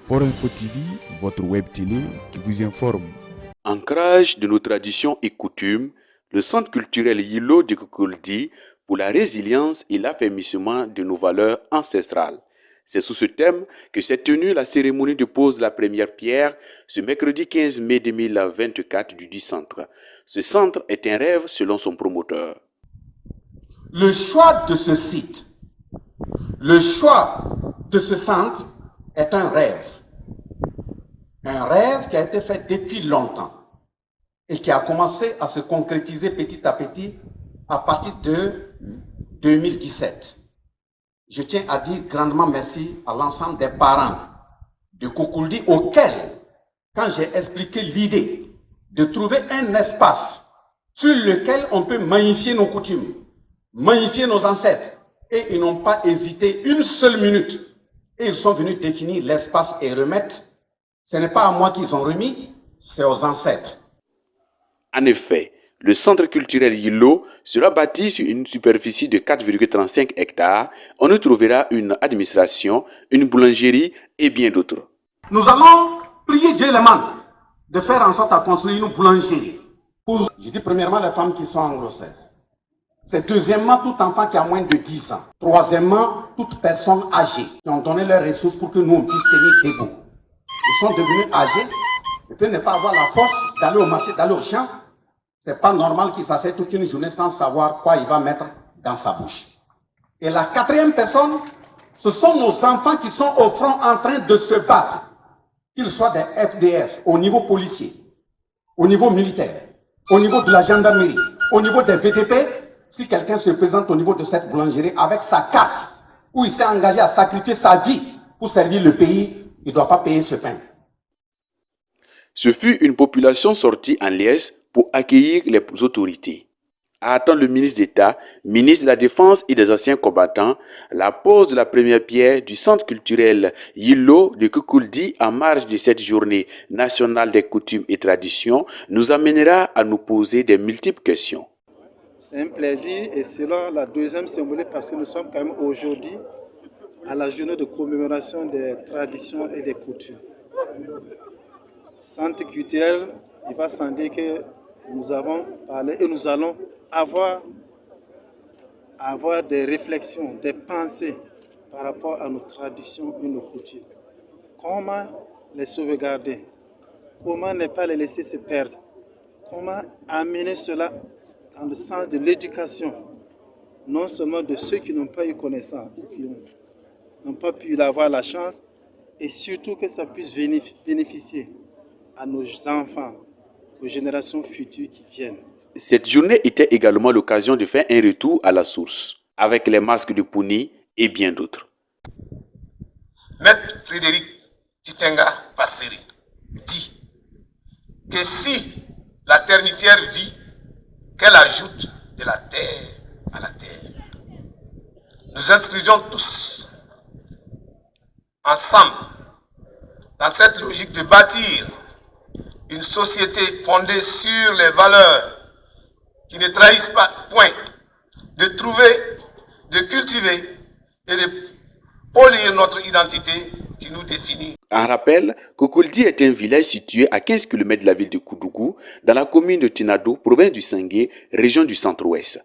Forum Info TV, votre web télé qui vous informe. Ancrage de nos traditions et coutumes, le Centre culturel Yilo de Kokoldi pour la résilience et l'affermissement de nos valeurs ancestrales. C'est sous ce thème que s'est tenue la cérémonie de pose de la première pierre ce mercredi 15 mai 2024 du dit centre. Ce centre est un rêve selon son promoteur. Le choix de ce site, le choix de ce centre est un rêve. Un rêve qui a été fait depuis longtemps et qui a commencé à se concrétiser petit à petit à partir de 2017. Je tiens à dire grandement merci à l'ensemble des parents de Kokoldi auxquels, quand j'ai expliqué l'idée de trouver un espace sur lequel on peut magnifier nos coutumes, magnifier nos ancêtres, et ils n'ont pas hésité une seule minute. Et ils sont venus définir l'espace et remettre. Ce n'est pas à moi qu'ils ont remis, c'est aux ancêtres. En effet, le centre culturel Yilo sera bâti sur une superficie de 4,35 hectares. On y trouvera une administration, une boulangerie et bien d'autres. Nous allons prier Dieu les mains de faire en sorte à construire une boulangerie. Je dis premièrement les femmes qui sont en grossesse. C'est deuxièmement tout enfant qui a moins de 10 ans. Troisièmement, toute personne âgée qui ont donné leurs ressources pour que nous on puisse tenir debout. Ils sont devenus âgés. Ils peuvent ne pas avoir la force d'aller au marché, d'aller au champ. C'est pas normal qu'il s'assied toute une journée sans savoir quoi il va mettre dans sa bouche. Et la quatrième personne, ce sont nos enfants qui sont au front en train de se battre. Qu'ils soient des FDS au niveau policier, au niveau militaire, au niveau de la gendarmerie, au niveau des VTP. Si quelqu'un se présente au niveau de cette boulangerie avec sa carte, où il s'est engagé à sacrifier sa vie pour servir le pays, il ne doit pas payer ce pain. Ce fut une population sortie en liesse pour accueillir les autorités. À attendre le ministre d'État, ministre de la Défense et des anciens combattants, la pose de la première pierre du centre culturel Yilo de Kokoldi en marge de cette journée nationale des coutumes et traditions nous amènera à nous poser de multiples questions. C'est un plaisir et c'est là la deuxième symbolique parce que nous sommes quand même aujourd'hui à la journée de commémoration des traditions et des coutumes. Centre culturel, il va sans dire que nous avons parlé et nous allons avoir des réflexions, des pensées par rapport à nos traditions et nos coutumes. Comment les sauvegarder? Comment ne pas les laisser se perdre? Comment amener cela dans le sens de l'éducation, non seulement de ceux qui n'ont pas eu connaissance ou qui n'ont pas pu avoir la chance, et surtout que ça puisse bénéficier à nos enfants, aux générations futures qui viennent. Cette journée était également l'occasion de faire un retour à la source, avec les masques de Pouni et bien d'autres. Maître Frédéric Titenga Passeri dit que si la termitière vit, qu'elle ajoute de la terre à la terre. Nous inscrivons tous ensemble dans cette logique de bâtir une société fondée sur les valeurs qui ne trahissent pas point, de trouver, de cultiver et de polir notre identité qui nous définit. En rappel, Kokoldi est un village situé à 15 km de la ville de Koudougou, dans la commune de Tinado, province du Sangué, région du centre-ouest.